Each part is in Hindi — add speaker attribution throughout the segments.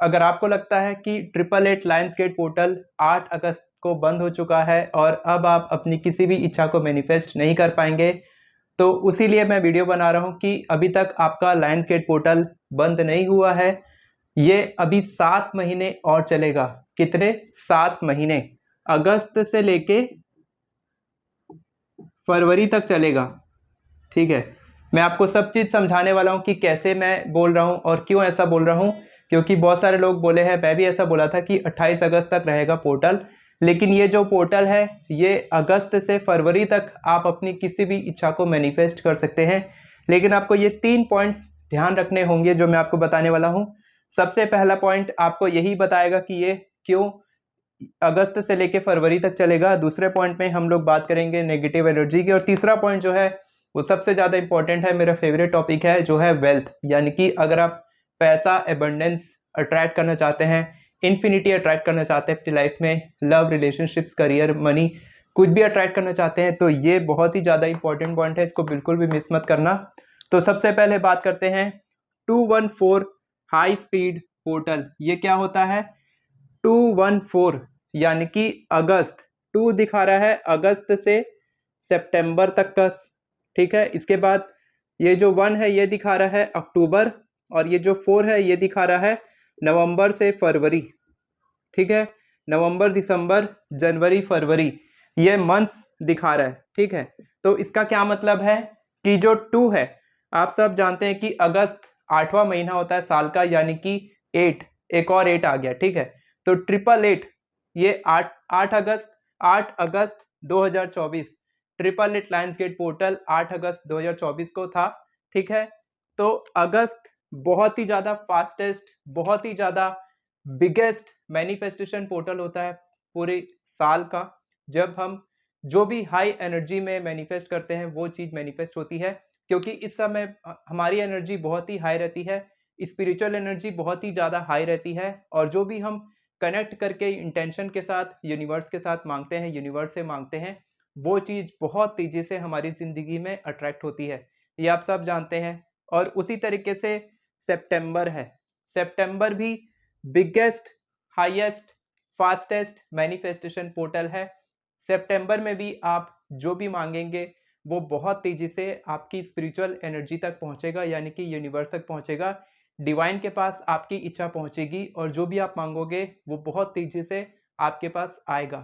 Speaker 1: अगर आपको लगता है कि 888 लायंसगेट पोर्टल 8 अगस्त को बंद हो चुका है और अब आप अपनी किसी भी इच्छा को मैनिफेस्ट नहीं कर पाएंगे, तो उसी लिए मैं वीडियो बना रहा हूँ कि अभी तक आपका लायंसगेट पोर्टल बंद नहीं हुआ है। ये अभी 7 महीने और चलेगा। कितने? 7 महीने, अगस्त से लेके फरवरी तक चलेगा। ठीक है, मैं आपको सब चीज़ समझाने वाला हूँ कि कैसे मैं बोल रहा हूँ और क्यों ऐसा बोल रहा हूँ, क्योंकि बहुत सारे लोग बोले हैं, मैं भी ऐसा बोला था कि 28 अगस्त तक रहेगा पोर्टल, लेकिन ये जो पोर्टल है ये अगस्त से फरवरी तक आप अपनी किसी भी इच्छा को मैनिफेस्ट कर सकते हैं। लेकिन आपको ये 3 पॉइंट्स ध्यान रखने होंगे जो मैं आपको बताने वाला हूँ। सबसे पहला पॉइंट आपको यही बताएगा कि ये क्यों अगस्त से लेके फरवरी तक चलेगा। दूसरे पॉइंट में हम लोग बात करेंगे नेगेटिव एनर्जी की, और तीसरा पॉइंट जो है वो सबसे ज़्यादा इंपॉर्टेंट है, मेरा फेवरेट टॉपिक है, जो है वेल्थ। यानी कि अगर आप पैसा, एबंडेंस अट्रैक्ट करना चाहते हैं, इन्फिनिटी अट्रैक्ट करना चाहते हैं अपनी लाइफ में, लव, रिलेशनशिप्स, करियर, मनी, कुछ भी अट्रैक्ट करना चाहते हैं, तो ये बहुत ही ज़्यादा इंपॉर्टेंट पॉइंट है, इसको बिल्कुल भी मिस मत करना। तो सबसे पहले बात करते हैं 214 हाई स्पीड पोर्टल। ये क्या होता है? 214 यानी कि अगस्त, 2 दिखा रहा है अगस्त से सितंबर तक का। ठीक है, इसके बाद ये जो 1 है ये दिखा रहा है अक्टूबर, और ये जो 4 है ये दिखा रहा है नवंबर से फरवरी। ठीक है, नवंबर, दिसंबर, जनवरी, फरवरी, ये मंथ्स दिखा रहा है। ठीक है, तो इसका क्या मतलब है कि जो 2 है, आप सब जानते हैं कि अगस्त 8वां महीना होता है साल का, यानी कि 8, एक और 8 आ गया। ठीक है, तो 888 ये 8 अगस्त 2024, 888 लायंसगेट पोर्टल 8 अगस्त 2024 को था। ठीक है, तो अगस्त बहुत ही ज़्यादा फास्टेस्ट, बहुत ही ज़्यादा बिगेस्ट मैनिफेस्टेशन पोर्टल होता है पूरे साल का। जब हम जो भी हाई एनर्जी में मैनिफेस्ट करते हैं वो चीज़ मैनिफेस्ट होती है, क्योंकि इस समय हमारी एनर्जी बहुत ही हाई रहती है, स्पिरिचुअल एनर्जी बहुत ही ज़्यादा हाई रहती है, और जो भी हम कनेक्ट करके इंटेंशन के साथ यूनिवर्स के साथ मांगते हैं, यूनिवर्स से मांगते हैं, वो चीज़ बहुत तेज़ी से हमारी ज़िंदगी में अट्रैक्ट होती है, ये आप सब जानते हैं। और उसी तरीके से सितंबर है, सितंबर भी biggest, highest, fastest manifestation portal है। सितंबर में भी आप जो भी मांगेंगे वो बहुत तेजी से आपकी स्पिरिचुअल एनर्जी तक पहुंचेगा, यानी कि यूनिवर्स तक पहुंचेगा, डिवाइन के पास आपकी इच्छा पहुंचेगी, और जो भी आप मांगोगे वो बहुत तेजी से आपके पास आएगा।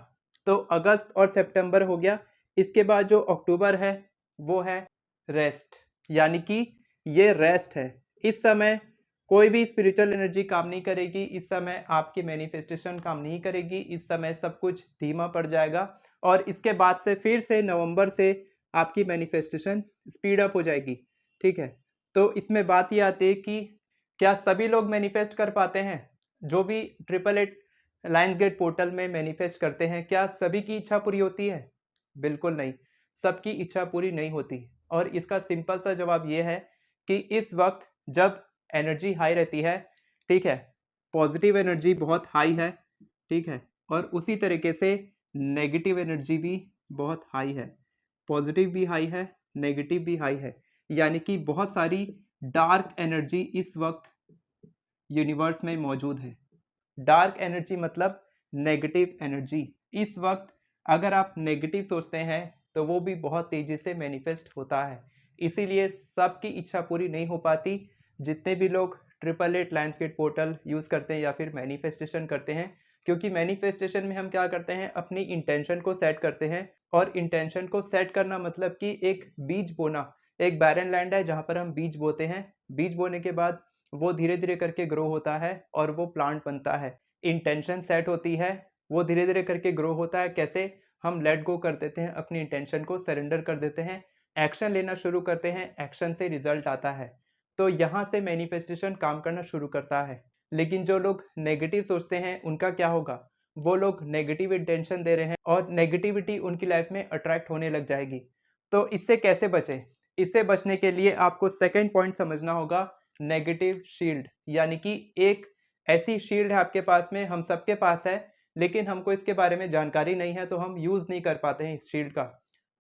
Speaker 1: तो अगस्त और सितंबर हो गया। इसके बाद जो अक्टूबर है वो है रेस्ट, यानी कि ये रेस्ट है। इस समय कोई भी स्पिरिचुअल एनर्जी काम नहीं करेगी, इस समय आपकी मैनिफेस्टेशन काम नहीं करेगी, इस समय सब कुछ धीमा पड़ जाएगा, और इसके बाद से फिर से नवंबर से आपकी मैनिफेस्टेशन स्पीड अप हो जाएगी। ठीक है, तो इसमें बात ये आती है कि क्या सभी लोग मैनिफेस्ट कर पाते हैं? जो भी 888 लायंसगेट पोर्टल में मैनिफेस्ट करते हैं, क्या सभी की इच्छा पूरी होती है? बिल्कुल नहीं, सबकी इच्छा पूरी नहीं होती, और इसका सिंपल सा जवाब ये है कि इस वक्त जब एनर्जी हाई रहती है, ठीक है, पॉजिटिव एनर्जी बहुत हाई है, ठीक है, और उसी तरीके से नेगेटिव एनर्जी भी बहुत हाई है, पॉजिटिव भी हाई है, नेगेटिव भी हाई है, यानी कि बहुत सारी डार्क एनर्जी इस वक्त यूनिवर्स में मौजूद है। डार्क एनर्जी मतलब नेगेटिव एनर्जी। इस वक्त अगर आप नेगेटिव सोचते हैं तो वो भी बहुत तेजी से मैनिफेस्ट होता है, इसीलिए सबकी इच्छा पूरी नहीं हो पाती। जितने भी लोग 888 लायंसगेट पोर्टल यूज़ करते हैं या फिर मैनिफेस्टेशन करते हैं, क्योंकि मैनिफेस्टेशन में हम क्या करते हैं, अपनी इंटेंशन को सेट करते हैं, और इंटेंशन को सेट करना मतलब कि एक बीज बोना। एक बैरन लैंड है जहाँ पर हम बीज बोते हैं, बीज बोने के बाद वो धीरे धीरे करके ग्रो होता है और वो प्लांट बनता है। इंटेंशन सेट होती है, वो धीरे धीरे करके ग्रो होता है। कैसे? हम लेट गो कर देते हैं, अपनी इंटेंशन को सरेंडर कर देते हैं, एक्शन लेना शुरू करते हैं, एक्शन से रिजल्ट आता है, तो यहाँ से मैनिफेस्टेशन काम करना शुरू करता है। लेकिन जो लोग नेगेटिव सोचते हैं उनका क्या होगा? वो लोग नेगेटिव इंटेंशन दे रहे हैं और नेगेटिविटी उनकी लाइफ में अट्रैक्ट होने लग जाएगी। तो इससे कैसे बचें? इससे बचने के लिए आपको सेकंड पॉइंट समझना होगा, नेगेटिव शील्ड। यानी कि एक ऐसी शील्ड है आपके पास में, हम सबके पास है, लेकिन हमको इसके बारे में जानकारी नहीं है, तो हम यूज़ नहीं कर पाते हैं इस शील्ड का।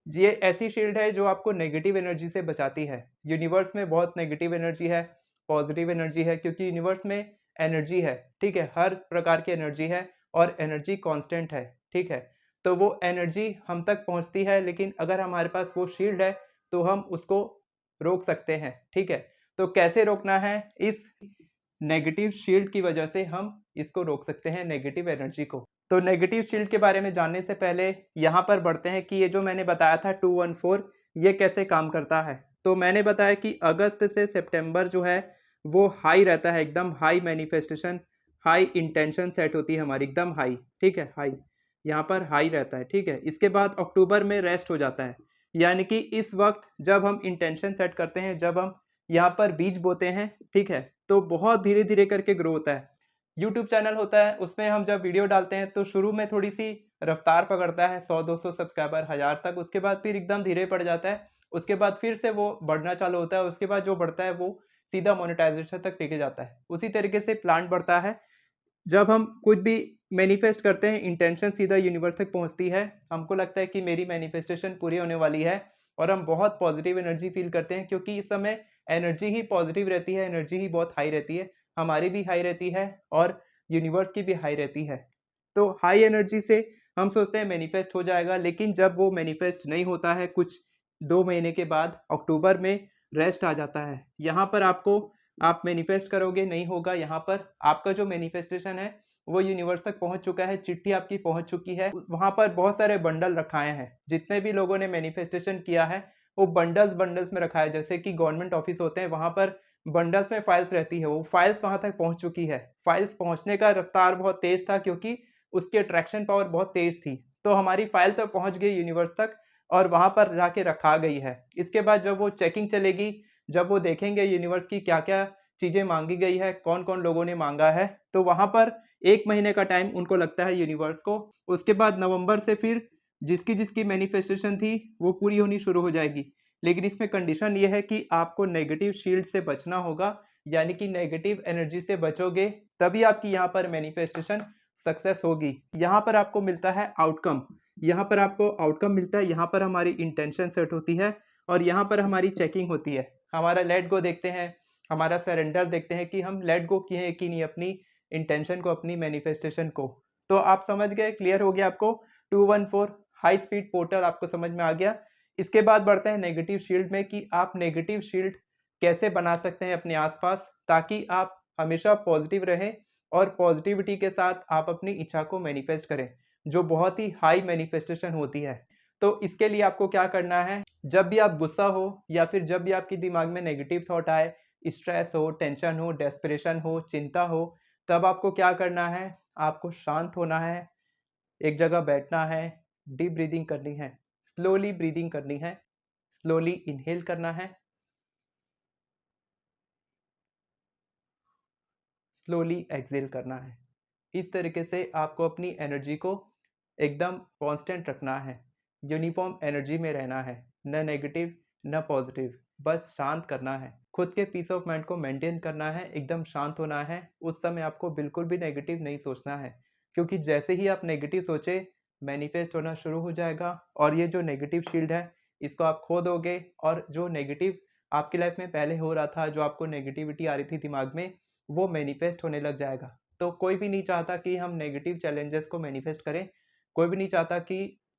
Speaker 1: ये ऐसी शील्ड है जो आपको नेगेटिव एनर्जी से बचाती है। यूनिवर्स में बहुत नेगेटिव एनर्जी है, पॉजिटिव एनर्जी है, क्योंकि यूनिवर्स में एनर्जी है, ठीक है, हर प्रकार की एनर्जी है और एनर्जी कांस्टेंट है, ठीक है। तो वो एनर्जी हम तक पहुंचती है, लेकिन अगर हमारे पास वो शील्ड है तो हम उसको रोक सकते हैं, ठीक है। तो कैसे रोकना है? इस नेगेटिव शील्ड की वजह से हम इसको रोक सकते हैं, नेगेटिव एनर्जी को। तो नेगेटिव शील्ड के बारे में जानने से पहले यहाँ पर बढ़ते हैं कि ये जो मैंने बताया था 214 ये कैसे काम करता है। तो मैंने बताया कि अगस्त से सितंबर जो है वो हाई रहता है, एकदम high manifestation, high intention set होती है हमारी, एकदम हाई, ठीक है, हाई यहाँ पर हाई रहता है, ठीक है। इसके बाद अक्टूबर में रेस्ट हो जाता है, यानी कि इस वक्त जब हम इंटेंशन सेट करते हैं, जब हम यहाँ पर बीज बोते हैं, ठीक है, तो बहुत धीरे धीरे करके ग्रो होता है। यूट्यूब चैनल होता है, उसमें हम जब वीडियो डालते हैं तो शुरू में थोड़ी सी रफ्तार पकड़ता है, 100-200 सब्सक्राइबर, 1000 तक, उसके बाद फिर एकदम धीरे पड़ जाता है, उसके बाद फिर से वो बढ़ना चालू होता है, उसके बाद जो बढ़ता है वो सीधा मोनेटाइजेशन तक लेके जाता है। उसी तरीके से प्लांट बढ़ता है। जब हम कुछ भी मैनिफेस्ट करते हैं, इंटेंशन सीधा यूनिवर्स तक पहुंचती है, हमको लगता है कि मेरी मैनिफेस्टेशन पूरी होने वाली है और हम बहुत पॉजिटिव एनर्जी फील करते हैं, क्योंकि इस समय एनर्जी ही पॉजिटिव रहती है, एनर्जी ही बहुत हाई रहती है, हमारी भी हाई रहती है और यूनिवर्स की भी हाई रहती है। तो हाई एनर्जी से हम सोचते हैं मैनिफेस्ट हो जाएगा, लेकिन जब वो मैनिफेस्ट नहीं होता है, कुछ 2 महीने के बाद अक्टूबर में रेस्ट आ जाता है। यहाँ पर आपको आप मैनिफेस्ट करोगे, नहीं होगा, यहाँ पर आपका जो मैनिफेस्टेशन है वो यूनिवर्स तक पहुंच चुका है, चिट्ठी आपकी पहुंच चुकी है, वहां पर बहुत सारे बंडल रखाए हैं, जितने भी लोगों ने मैनिफेस्टेशन किया है वो बंडल्स बंडल्स में रखा है, जैसे कि गवर्नमेंट ऑफिस होते हैं वहां पर बंडल्स में फाइल्स रहती है, वो फाइल्स वहां तक पहुंच चुकी है। फाइल्स पहुंचने का रफ्तार बहुत तेज था, क्योंकि उसकी अट्रैक्शन पावर बहुत तेज थी, तो हमारी फाइल तो पहुंच गई यूनिवर्स तक और वहां पर जाके रखा गई है। इसके बाद जब वो चेकिंग चलेगी, जब वो देखेंगे यूनिवर्स की क्या क्या चीजें मांगी गई है, कौन कौन लोगों ने मांगा है, तो वहां पर 1 महीने का टाइम उनको लगता है यूनिवर्स को। उसके बाद नवंबर से फिर जिसकी जिसकी मैनिफेस्टेशन थी वो पूरी होनी शुरू हो जाएगी। लेकिन इसमें कंडीशन ये है कि आपको नेगेटिव शील्ड से बचना होगा, यानी कि नेगेटिव एनर्जी से बचोगे तभी आपकी यहाँ पर मैनिफेस्टेशन सक्सेस होगी। यहाँ पर आपको मिलता है आउटकम, यहाँ पर आपको आउटकम मिलता है, यहाँ पर हमारी इंटेंशन सेट होती है और यहाँ पर हमारी चेकिंग होती है। हमारा लेट गो देखते हैं, हमारा सरेंडर देखते हैं कि हम लेट गो किए हैं कि नहीं अपनी इंटेंशन को, अपनी मैनिफेस्टेशन को। तो आप समझ गए, क्लियर हो गया आपको 214 हाई स्पीड पोर्टल आपको समझ में आ गया। इसके बाद बढ़ते हैं नेगेटिव शील्ड में कि आप नेगेटिव शील्ड कैसे बना सकते हैं अपने आसपास, ताकि आप हमेशा पॉजिटिव रहें और पॉजिटिविटी के साथ आप अपनी इच्छा को मैनिफेस्ट करें, जो बहुत ही हाई मैनिफेस्टेशन होती है। तो इसके लिए आपको क्या करना है, जब भी आप गुस्सा हो या फिर जब भी आपके दिमाग में नेगेटिव थॉट आए, स्ट्रेस हो, टेंशन हो, डेस्परेशन हो, चिंता हो, तब आपको क्या करना है, आपको शांत होना है, एक जगह बैठना है, डीप ब्रीदिंग करनी है, स्लोली ब्रीदिंग करनी है, स्लोली इनहेल करना है, स्लोली एक्सहेल करना है। इस तरीके से आपको अपनी एनर्जी को एकदम कांस्टेंट रखना है, यूनिफॉर्म एनर्जी में रहना है, न नेगेटिव न पॉजिटिव, बस शांत करना है, खुद के पीस ऑफ माइंड को मेंटेन करना है, एकदम शांत होना है। उस समय आपको बिल्कुल भी नेगेटिव नहीं सोचना है, क्योंकि जैसे ही आप नेगेटिव सोचे मैनिफेस्ट होना शुरू हो जाएगा और ये जो नेगेटिव शील्ड है इसको आप खो दोगे, और जो नेगेटिव आपकी लाइफ में पहले हो रहा था, जो आपको नेगेटिविटी आ रही थी दिमाग में, वो मैनिफेस्ट होने लग जाएगा। तो कोई भी नहीं चाहता कि हम नेगेटिव चैलेंजेस को मैनिफेस्ट करें, कोई भी नहीं चाहता कि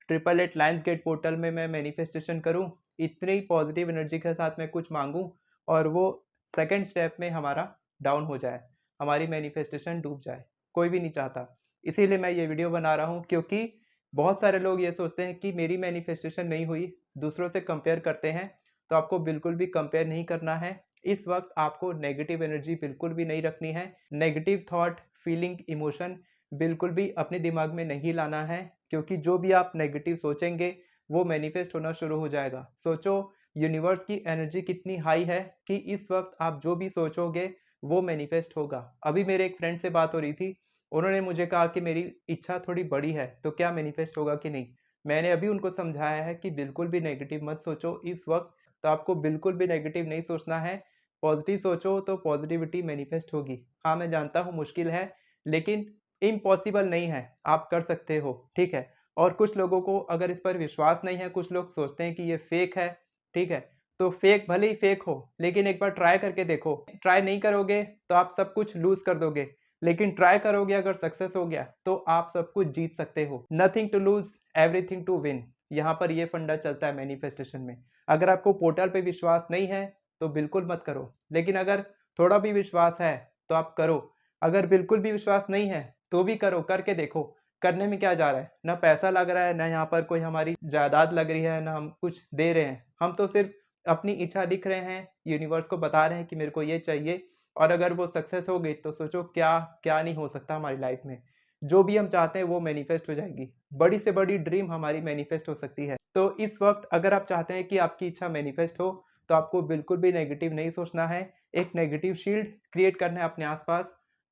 Speaker 1: 888 लायंस गेट पोर्टल में मैं मैनिफेस्टेशन करूं, इतनी पॉजिटिव एनर्जी के साथ मैं कुछ मांगूं और वो सेकंड स्टेप में हमारा डाउन हो जाए, हमारी मैनिफेस्टेशन डूब जाए, कोई भी नहीं चाहता। इसीलिए मैं ये वीडियो बना रहा हूँ, क्योंकि बहुत सारे लोग ये सोचते हैं कि मेरी मैनिफेस्टेशन नहीं हुई, दूसरों से कंपेयर करते हैं। तो आपको बिल्कुल भी कंपेयर नहीं करना है। इस वक्त आपको नेगेटिव एनर्जी बिल्कुल भी नहीं रखनी है, नेगेटिव थॉट, फीलिंग, इमोशन बिल्कुल भी अपने दिमाग में नहीं लाना है, क्योंकि जो भी आप नेगेटिव सोचेंगे वो मैनिफेस्ट होना शुरू हो जाएगा। सोचो यूनिवर्स की एनर्जी कितनी हाई है कि इस वक्त आप जो भी सोचोगे वो मैनिफेस्ट होगा। अभी मेरे एक फ्रेंड से बात हो रही थी, उन्होंने मुझे कहा कि मेरी इच्छा थोड़ी बड़ी है, तो क्या मैनिफेस्ट होगा कि नहीं। मैंने अभी उनको समझाया है कि बिल्कुल भी नेगेटिव मत सोचो इस वक्त, तो आपको बिल्कुल भी नेगेटिव नहीं सोचना है, पॉजिटिव सोचो तो पॉजिटिविटी मैनिफेस्ट होगी। हाँ मैं जानता हूँ मुश्किल है, लेकिन इम्पॉसिबल नहीं है, आप कर सकते हो, ठीक है। और कुछ लोगों को अगर इस पर विश्वास नहीं है, कुछ लोग सोचते हैं कि ये फेक है, ठीक है, तो फेक भले ही फेक हो, लेकिन एक बार ट्राई करके देखो। ट्राई नहीं करोगे तो आप सब कुछ लूज कर दोगे, लेकिन ट्राई करोगे अगर सक्सेस हो गया तो आप सब कुछ जीत सकते हो। Nothing to lose, everything to win. यहाँ पर ये फंडा चलता है मैनिफेस्टेशन में। अगर आपको पोर्टल पे विश्वास नहीं है तो बिल्कुल मत करो, लेकिन अगर थोड़ा भी विश्वास है तो आप करो। अगर बिल्कुल भी विश्वास नहीं है तो भी करो, करके देखो। करने में क्या जा रहा है, ना पैसा लग रहा है, ना यहाँ पर कोई हमारी जायदाद लग रही है, ना हम कुछ दे रहे हैं। हम तो सिर्फ अपनी इच्छा लिख रहे हैं, यूनिवर्स को बता रहे हैं कि मेरे को ये चाहिए, और अगर वो सक्सेस हो गई तो सोचो क्या क्या नहीं हो सकता हमारी लाइफ में। जो भी हम चाहते हैं वो मैनिफेस्ट हो जाएगी। बड़ी से बड़ी ड्रीम हमारी मैनिफेस्ट हो सकती है। तो इस वक्त अगर आप चाहते हैं कि आपकी इच्छा मैनिफेस्ट हो तो आपको बिल्कुल भी नेगेटिव नहीं सोचना है। एक नेगेटिव शील्ड क्रिएट करना है अपने आसपास,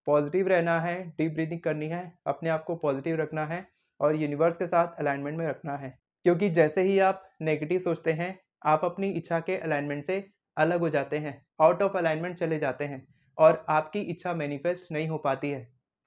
Speaker 1: पॉजिटिव रहना है, डीप ब्रीदिंग करनी है, अपने आप को पॉजिटिव रखना है और यूनिवर्स के साथ अलाइनमेंट में रखना है। क्योंकि जैसे ही आप नेगेटिव सोचते हैं आप अपनी इच्छा के अलाइनमेंट से अलग हो जाते हैं, आउट ऑफ अलाइनमेंट चले जाते हैं और आपकी इच्छा मैनिफेस्ट नहीं हो पाती है।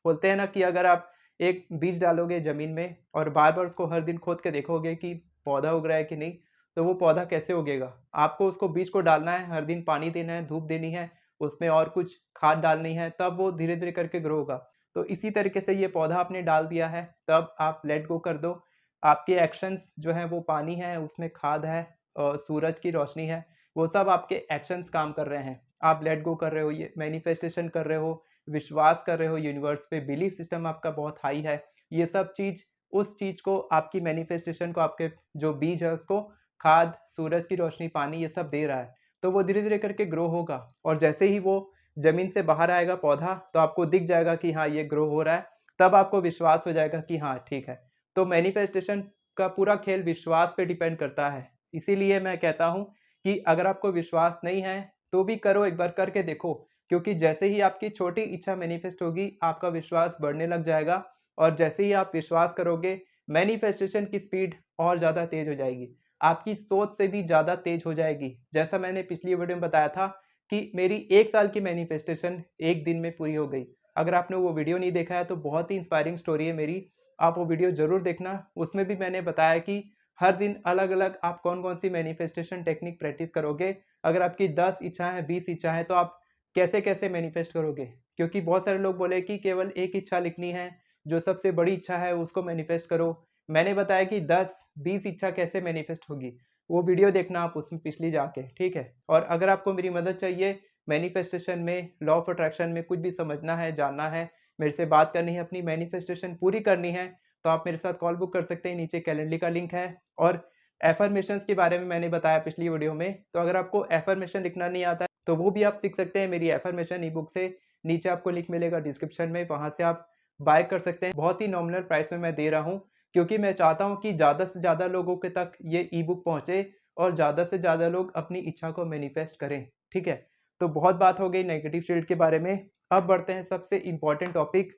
Speaker 1: बोलते हैं ना कि अगर आप एक बीज डालोगे ज़मीन में और बार-बार उसको हर दिन खोद के देखोगे कि पौधा उग रहा है कि नहीं, तो वो पौधा कैसे उगेगा? आपको उसको बीज को डालना है, हर दिन पानी देना है, धूप देनी है, उसमें और कुछ खाद डालनी है, तब वो धीरे-धीरे करके ग्रो होगा। तो इसी तरीके से ये पौधा आपने डाल दिया है, तब आप लेट गो कर दो। आपके एक्शंस जो हैं वो पानी है, उसमें खाद है और सूरज की रोशनी है, वो सब आपके एक्शंस काम कर रहे हैं। आप लेट गो कर रहे हो, ये मैनिफेस्टेशन कर रहे हो, विश्वास कर रहे हो यूनिवर्स पे, बिलीफ सिस्टम आपका बहुत हाई है। ये सब चीज़ उस चीज़ को, आपकी मैनिफेस्टेशन को, आपके जो बीज है उसको खाद, सूरज की रोशनी, पानी ये सब दे रहा है। तो वो धीरे-धीरे करके ग्रो होगा और जैसे ही वो ज़मीन से बाहर आएगा पौधा, तो आपको दिख जाएगा कि हाँ, ये ग्रो हो रहा है। तब आपको विश्वास हो जाएगा कि हाँ, ठीक है। तो मैनिफेस्टेशन का पूरा खेल विश्वास पे डिपेंड करता है। इसीलिए मैं कहता हूँ कि अगर आपको विश्वास नहीं है, तो भी करो, एक बार करके देखो। क्योंकि जैसे ही आपकी छोटी इच्छा मैनिफेस्ट होगी, आपका विश्वास बढ़ने लग जाएगा और जैसे ही आप विश्वास करोगे, मैनिफेस्टेशन की स्पीड और ज़्यादा तेज़ हो जाएगी। आपकी सोच से भी ज़्यादा तेज़ हो जाएगी। जैसा मैंने पिछली वीडियो में बताया था कि मेरी 1 साल की मैनिफेस्टेशन 1 दिन में पूरी हो गई। अगर आपने वो वीडियो नहीं देखा है तो बहुत ही इंस्पायरिंग स्टोरी है मेरी। आप वो वीडियो ज़रूर देखना। उसमें भी मैंने बताया कि हर दिन अलग-अलग आप कौन-कौन सी मैनिफेस्टेशन टेक्निक प्रैक्टिस करोगे। अगर आपकी 10 इच्छाएँ हैं, 20 इच्छाएँ हैं, तो आप कैसे-कैसे मैनिफेस्ट करोगे? क्योंकि बहुत सारे लोग बोले कि केवल एक इच्छा लिखनी है, जो सबसे बड़ी इच्छा है उसको मैनिफेस्ट करो। मैंने बताया कि 10-20 इच्छा कैसे मैनिफेस्ट होगी। वो वीडियो देखना आप उसमें पिछली जाके, ठीक है? और अगर आपको मेरी मदद चाहिए मैनिफेस्टेशन में, लॉ ऑफ अट्रैक्शन में कुछ भी समझना है, जानना है, मेरे से बात करनी है, अपनी मैनिफेस्टेशन पूरी करनी है, तो आप मेरे साथ कॉल बुक कर सकते हैं। नीचे कैलेंडर का लिंक है और एफर्मेशंस के बारे में मैंने बताया पिछली वीडियो में। तो अगर आपको एफर्मेशन लिखना नहीं आता है, तो वो भी आप सीख सकते हैं मेरी एफर्मेशन ई-बुक से। नीचे आपको लिंक मिलेगा डिस्क्रिप्शन में, वहाँ से आप बाय कर सकते हैं। बहुत ही नॉमिनल प्राइस में मैं दे रहा हूँ, क्योंकि मैं चाहता हूँ कि ज़्यादा से ज़्यादा लोगों के तक ये ई-बुक पहुँचे और ज़्यादा से ज़्यादा लोग अपनी इच्छा को मैनिफेस्ट करें, ठीक है? तो बहुत बात हो गई नेगेटिव शील्ड के बारे में। अब बढ़ते हैं सबसे important topic,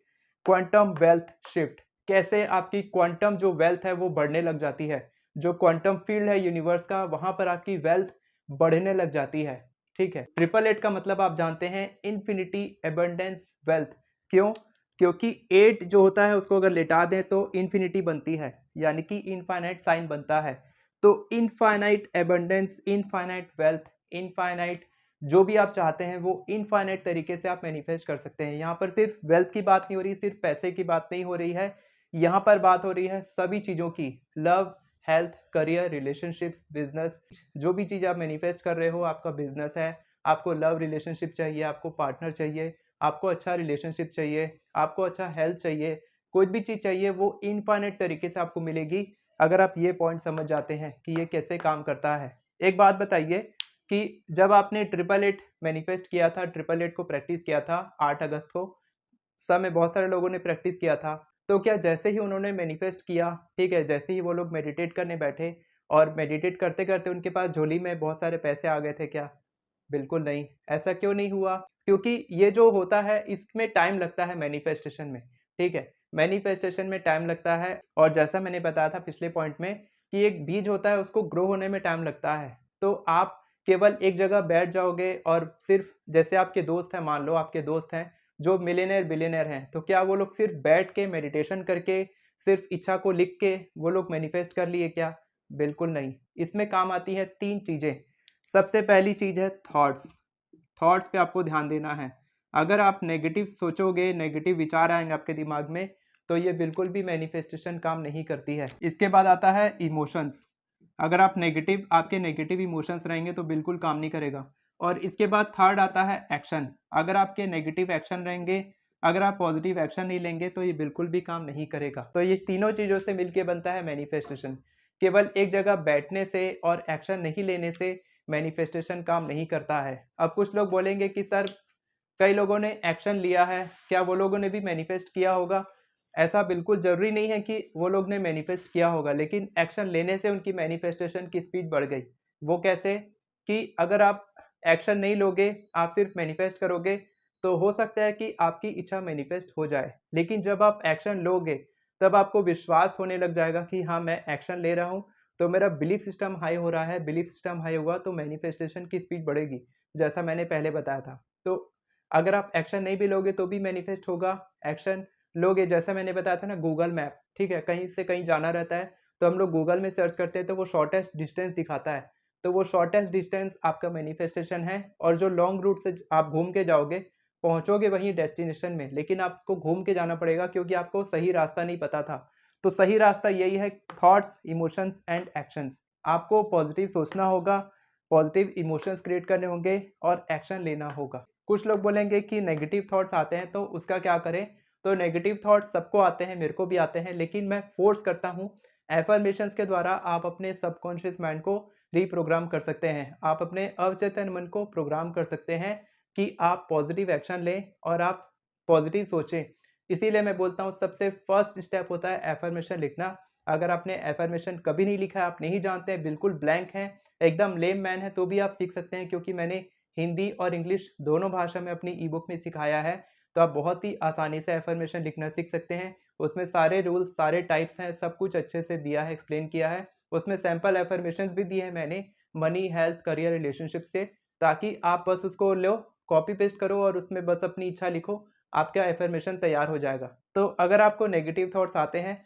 Speaker 1: quantum wealth shift. कैसे आपकी क्वांटम जो वेल्थ है वो बढ़ने लग जाती है। जो क्वांटम फील्ड है यूनिवर्स का, वहाँ पर आपकी वेल्थ बढ़ने लग जाती है, ठीक है? ट्रिपल 8 का मतलब आप जानते हैं, इन्फिनिटी एबंडेंस वेल्थ। क्यों? क्योंकि 8 जो होता है उसको अगर लेटा दें तो इन्फिनिटी बनती है, यानी कि इनफाइनाइट साइन बनता है। तो infinite abundance, infinite wealth, infinite जो भी आप चाहते हैं वो इनफाइनाइट तरीके से आप मैनिफेस्ट कर सकते हैं। यहाँ पर सिर्फ वेल्थ की बात नहीं हो रही, सिर्फ पैसे की बात नहीं हो रही है, यहाँ पर बात हो रही है सभी चीज़ों की। Love, health, career, relationships, business, जो भी चीज़ आप मैनिफेस्ट कर रहे हो, आपका बिजनेस है, आपको लव रिलेशनशिप चाहिए, आपको पार्टनर चाहिए, आपको अच्छा रिलेशनशिप चाहिए, आपको अच्छा हेल्थ चाहिए, कोई भी चीज़ चाहिए, वो इनफाइनाइट तरीके से आपको मिलेगी अगर आप ये पॉइंट समझ जाते हैं कि ये कैसे काम करता है। एक बात बताइए कि जब आपने ट्रिपल 8 मैनिफेस्ट किया था, ट्रिपल 8 को प्रैक्टिस किया था 8 अगस्त को, समय बहुत सारे लोगों ने प्रैक्टिस किया था, तो क्या जैसे ही उन्होंने मैनिफेस्ट किया, ठीक है, जैसे ही वो लोग मेडिटेट करने बैठे और मेडिटेट करते-करते उनके पास झोली में बहुत सारे पैसे आ गए थे क्या? बिल्कुल नहीं। ऐसा क्यों नहीं हुआ? क्योंकि ये जो होता है इसमें टाइम लगता है मैनिफेस्टेशन में, ठीक है? मैनिफेस्टेशन में टाइम लगता है और जैसा मैंने बताया था पिछले पॉइंट में कि एक बीज होता है उसको ग्रो होने में टाइम लगता है। तो आप केवल एक जगह बैठ जाओगे और सिर्फ़, जैसे आपके दोस्त हैं, मान लो आपके दोस्त हैं जो मिलियनेयर, बिलियनेयर हैं, तो क्या वो लोग सिर्फ़ बैठ के मेडिटेशन करके, सिर्फ़ इच्छा को लिख के वो लोग मैनिफेस्ट कर लिए क्या? बिल्कुल नहीं। इसमें काम आती है 3 चीज़ें। सबसे पहली चीज़ है थॉट्स। थॉट्स पे आपको ध्यान देना है। अगर आप नेगेटिव सोचोगे, नेगेटिव विचार आएंगे आपके दिमाग में, तो ये बिल्कुल भी मैनिफेस्टेशन काम नहीं करती है। इसके बाद आता है इमोशंस। अगर आप नेगेटिव, आपके नेगेटिव इमोशंस रहेंगे तो बिल्कुल काम नहीं करेगा। और इसके बाद थर्ड आता है एक्शन। अगर आपके नेगेटिव एक्शन रहेंगे, अगर आप पॉजिटिव एक्शन नहीं लेंगे तो ये बिल्कुल भी काम नहीं करेगा। तो ये तीनों चीज़ों से मिलके बनता है मैनिफेस्टेशन। केवल एक जगह बैठने से और एक्शन नहीं लेने से मैनिफेस्टेशन काम नहीं करता है। अब कुछ लोग बोलेंगे कि सर, कई लोगों ने एक्शन लिया है, क्या वो लोगों ने भी मैनिफेस्ट किया होगा? ऐसा बिल्कुल ज़रूरी नहीं है कि वो लोग ने मैनिफेस्ट किया होगा, लेकिन एक्शन लेने से उनकी मैनिफेस्टेशन की स्पीड बढ़ गई। वो कैसे? कि अगर आप एक्शन नहीं लोगे, आप सिर्फ मैनिफेस्ट करोगे, तो हो सकता है कि आपकी इच्छा मैनिफेस्ट हो जाए। लेकिन जब आप एक्शन लोगे, तब आपको विश्वास होने लग जाएगा कि हाँ, मैं एक्शन ले रहा हूँ, तो मेरा बिलीफ सिस्टम हाई हो रहा है। बिलीफ सिस्टम हाई हुआ तो मैनिफेस्टेशन की स्पीड बढ़ेगी, जैसा मैंने पहले बताया था। तो अगर आप एक्शन नहीं भी लोगे तो भी मैनिफेस्ट होगा। एक्शन लोगे, जैसा मैंने बताया था ना, गूगल मैप, ठीक है, कहीं से कहीं जाना रहता है तो हम लोग गूगल में सर्च करते हैं तो वो शॉर्टेस्ट डिस्टेंस दिखाता है। तो वो शॉर्टेस्ट डिस्टेंस आपका मैनिफेस्टेशन है। और जो लॉन्ग रूट से आप घूम के जाओगे, पहुंचोगे वहीं डेस्टिनेशन में, लेकिन आपको घूम के जाना पड़ेगा क्योंकि आपको सही रास्ता नहीं पता था। तो सही रास्ता यही है, थॉट्स, इमोशंस एंड एक्शंस। आपको पॉजिटिव सोचना होगा, पॉजिटिव इमोशंस क्रिएट करने होंगे और एक्शन लेना होगा। कुछ लोग बोलेंगे कि नेगेटिव थॉट्स आते हैं तो उसका क्या करें? तो नेगेटिव थॉट्स सबको आते हैं, मेरे को भी आते हैं, लेकिन मैं फोर्स करता हूँ। एफर्मेशंस के द्वारा आप अपने सबकॉन्शियस माइंड को रीप्रोग्राम कर सकते हैं। आप अपने अवचेतन मन को प्रोग्राम कर सकते हैं कि आप पॉजिटिव एक्शन लें और आप पॉजिटिव सोचें। इसीलिए मैं बोलता हूँ सबसे फर्स्ट स्टेप होता है एफर्मेशन लिखना। अगर आपने एफर्मेशन कभी नहीं लिखा है, आप नहीं जानते हैं, बिल्कुल ब्लैंक हैं, एकदम लेम मैन है, तो भी आप सीख सकते हैं, क्योंकि मैंने हिंदी और इंग्लिश दोनों भाषा में अपनी ई बुक में सिखाया है। तो आप बहुत ही आसानी से एफर्मेशन लिखना सीख सकते हैं। उसमें सारे रूल्स, सारे टाइप्स हैं, सब कुछ अच्छे से दिया है, एक्सप्लेन किया है। उसमें सैंपल एफर्मेशंस भी दिए हैं मैंने, मनी, हेल्थ, करियर, रिलेशनशिप से, ताकि आप बस उसको लो, कॉपी पेस्ट करो और उसमें बस अपनी इच्छा लिखो, आपका एफर्मेशन तैयार हो जाएगा। तो अगर आपको नेगेटिव थॉट्स आते हैं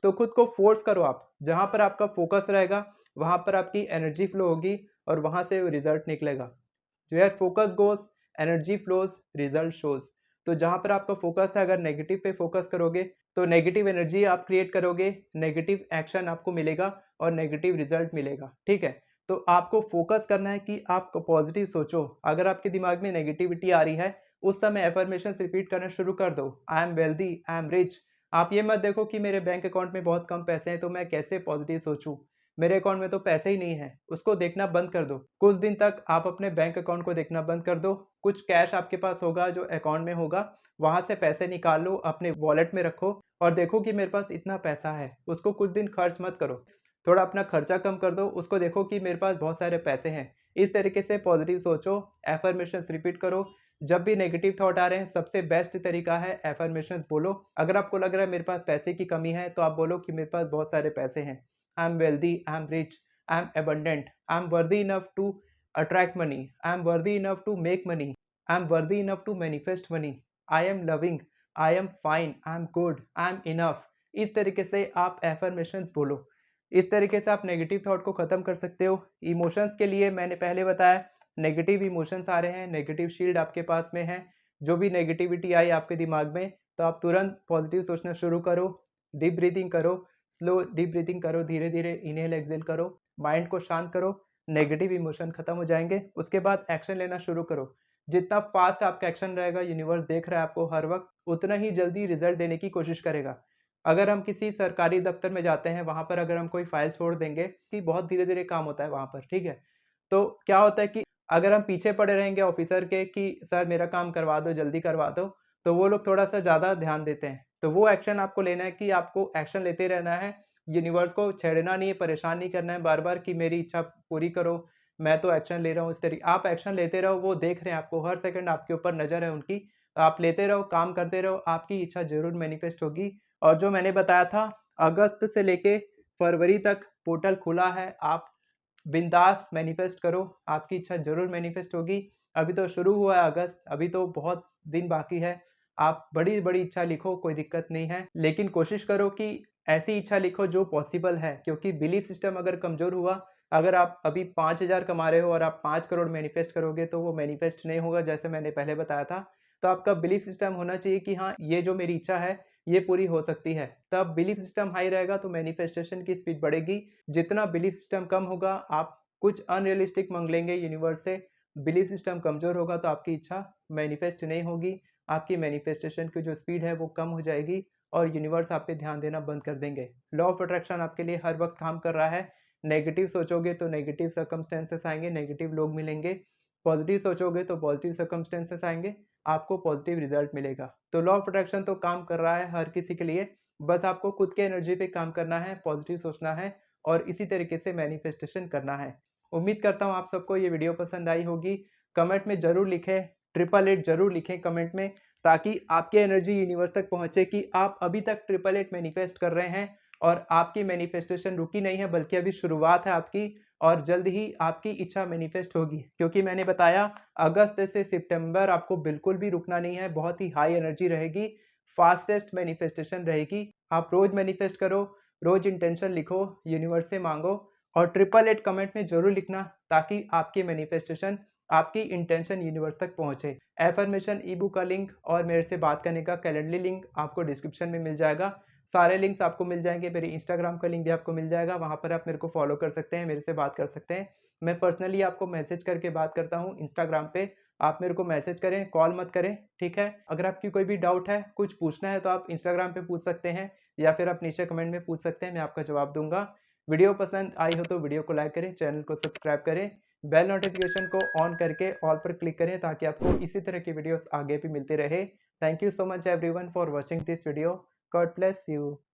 Speaker 1: तो खुद को फोर्स करो। आप जहाँ पर आपका फोकस रहेगा वहाँ पर आपकी एनर्जी फ्लो होगी और वहाँ से रिजल्ट निकलेगा। Where focus goes, energy flows, result shows. तो जहाँ पर आपका फोकस है, अगर नेगेटिव पे फोकस करोगे तो नेगेटिव एनर्जी आप क्रिएट करोगे, नेगेटिव एक्शन आपको मिलेगा और नेगेटिव रिजल्ट मिलेगा। ठीक है, तो आपको फोकस करना है कि आप पॉजिटिव सोचो। अगर आपके दिमाग में नेगेटिविटी आ रही है, उस समय एफर्मेशन रिपीट करना शुरू कर दो। आई am wealthy, I am rich. आप ये मत देखो कि मेरे बैंक अकाउंट में बहुत कम पैसे हैं तो मैं कैसे पॉजिटिव सोचूं, मेरे अकाउंट में तो पैसे ही नहीं है। उसको देखना बंद कर दो। कुछ दिन तक आप अपने बैंक अकाउंट को देखना बंद कर दो। कुछ कैश आपके पास होगा जो अकाउंट में होगा, वहां से पैसे निकाल लो, अपने वॉलेट में रखो और देखो कि मेरे पास इतना पैसा है। उसको कुछ दिन खर्च मत करो, थोड़ा अपना खर्चा कम कर दो, उसको देखो कि मेरे पास बहुत सारे पैसे हैं। इस तरीके से पॉजिटिव सोचो, एफर्मेशंस रिपीट करो। जब भी नेगेटिव थॉट आ रहे हैं, सबसे बेस्ट तरीका है एफर्मेशंस बोलो। अगर आपको लग रहा है मेरे पास पैसे की कमी है, तो आप बोलो कि मेरे पास बहुत सारे पैसे हैं। I am wealthy, I am rich, I am abundant, I am worthy enough to attract money, I am worthy enough to make money, I am worthy enough to manifest money, I am loving, I am fine, I am good, I am enough. इस तरीके से आप एफर्मेशंस बोलो। इस तरीके से आप नेगेटिव थॉट को ख़त्म कर सकते हो। इमोशंस के लिए मैंने पहले बताया, नेगेटिव इमोशंस आ रहे हैं, नेगेटिव शील्ड आपके पास में है। जो भी नेगेटिविटी आई आपके दिमाग में, तो आप तुरंत पॉजिटिव सोचना शुरू करो। डीप ब्रीथिंग करो, स्लो डीप ब्रीथिंग करो, धीरे धीरे इनहेल एक्सहेल करो, माइंड को शांत करो, नेगेटिव इमोशन खत्म हो जाएंगे। उसके बाद एक्शन लेना शुरू करो। जितना फास्ट आपका एक्शन रहेगा, यूनिवर्स देख रहा है आपको हर वक्त, उतना ही जल्दी रिजल्ट देने की कोशिश करेगा। अगर हम किसी सरकारी दफ्तर में जाते हैं, वहाँ पर अगर हम कोई फाइल छोड़ देंगे कि बहुत धीरे धीरे काम होता है वहाँ पर, ठीक है, तो क्या होता है कि अगर हम पीछे पड़े रहेंगे ऑफिसर के कि सर मेरा काम करवा दो, जल्दी करवा दो, तो वो लोग थोड़ा सा ज़्यादा ध्यान देते हैं। तो वो एक्शन आपको लेना है कि आपको एक्शन लेते रहना है। यूनिवर्स को छेड़ना नहीं है, परेशान नहीं करना है बार बार कि मेरी इच्छा पूरी करो, मैं तो एक्शन ले रहा हूँ। इस तरीके आप एक्शन लेते रहो, वो देख रहे हैं आपको, हर सेकंड आपके ऊपर नज़र है उनकी। आप लेते रहो, काम करते रहो, आपकी इच्छा जरूर मैनिफेस्ट होगी। और जो मैंने बताया था, अगस्त से लेके फरवरी तक पोर्टल खुला है, आप बिंदास मैनिफेस्ट करो, आपकी इच्छा जरूर मैनिफेस्ट होगी। अभी तो शुरू हुआ है अगस्त, अभी तो बहुत दिन बाकी है। आप बड़ी बड़ी इच्छा लिखो, कोई दिक्कत नहीं है, लेकिन कोशिश करो कि ऐसी इच्छा लिखो जो पॉसिबल है, क्योंकि बिलीफ सिस्टम अगर कमजोर हुआ अगर आप अभी 5,000 कमा रहे हो और आप 5 करोड़ मैनिफेस्ट करोगे तो वो मैनिफेस्ट नहीं होगा, जैसे मैंने पहले बताया था। तो आपका बिलीफ सिस्टम होना चाहिए कि हाँ, ये जो मेरी इच्छा है ये पूरी हो सकती है। तब बिलीफ सिस्टम हाई रहेगा तो मैनिफेस्टेशन की स्पीड बढ़ेगी। जितना बिलीफ सिस्टम कम होगा, आप कुछ अनरियलिस्टिक मांग लेंगे यूनिवर्स से। बिलीफ सिस्टम कमज़ोर होगा तो आपकी इच्छा मैनिफेस्ट नहीं होगी। आपकी मैनिफेस्टेशन की जो स्पीड है वो कम हो जाएगी और यूनिवर्स आप पे ध्यान देना बंद कर देंगे। लॉ ऑफ अट्रैक्शन आपके लिए हर वक्त काम कर रहा है। नेगेटिव सोचोगे तो नेगेटिव सर्कमस्टेंसेस आएँगे, नेगेटिव लोग मिलेंगे। पॉजिटिव सोचोगे तो पॉजिटिव सर्कमस्टेंसेस आएँगे, आपको पॉजिटिव रिजल्ट मिलेगा। तो लॉ ऑफ अट्रैक्शन तो काम कर रहा है हर किसी के लिए, बस आपको खुद के एनर्जी पे काम करना है, पॉजिटिव सोचना है और इसी तरीके से मैनिफेस्टेशन करना है। उम्मीद करता हूँ आप सबको ये वीडियो पसंद आई होगी। कमेंट में ज़रूर लिखें, 888 ज़रूर लिखें कमेंट में, ताकि आपकी एनर्जी यूनिवर्स तक पहुँचे कि आप अभी तक 888 मैनिफेस्ट कर रहे हैं और आपकी मैनिफेस्टेशन रुकी नहीं है, बल्कि अभी शुरुआत है आपकी और जल्द ही आपकी इच्छा मैनिफेस्ट होगी। क्योंकि मैंने बताया अगस्त से सितंबर आपको बिल्कुल भी रुकना नहीं है, बहुत ही हाई एनर्जी रहेगी, फास्टेस्ट मैनिफेस्टेशन रहेगी। आप रोज़ मैनिफेस्ट करो, रोज़ इंटेंशन लिखो, यूनिवर्स से माँगो और 888 कमेंट में ज़रूर लिखना, ताकि आपकी मैनिफेस्टेशन, आपकी इंटेंशन यूनिवर्स तक पहुँचे। एफर्मेशन ई-बुक का लिंक और मेरे से बात करने का कैलेंडली लिंक आपको डिस्क्रिप्शन में मिल जाएगा। सारे लिंक्स आपको मिल जाएँगे, मेरे इंस्टाग्राम का लिंक भी आपको मिल जाएगा, वहाँ पर आप मेरे को फॉलो कर सकते हैं, मेरे से बात कर सकते हैं। मैं पर्सनली आपको मैसेज करके बात करता हूँ इंस्टाग्राम पे, आप मेरे को मैसेज करें, कॉल मत करें, ठीक है? अगर आपकी कोई भी डाउट है, कुछ पूछना है तो आप इंस्टाग्राम पे पूछ सकते हैं या फिर आप नीचे कमेंट में पूछ सकते हैं, मैं आपका जवाब दूँगा। वीडियो पसंद आई हो तो वीडियो को लाइक करें, चैनल को सब्सक्राइब करें, बेल नोटिफिकेशन को ऑन करके ऑल पर क्लिक करें ताकि आपको इसी तरह की वीडियोज़ आगे भी मिलते रहे। Thank you so much everyone for watching this video. God bless you.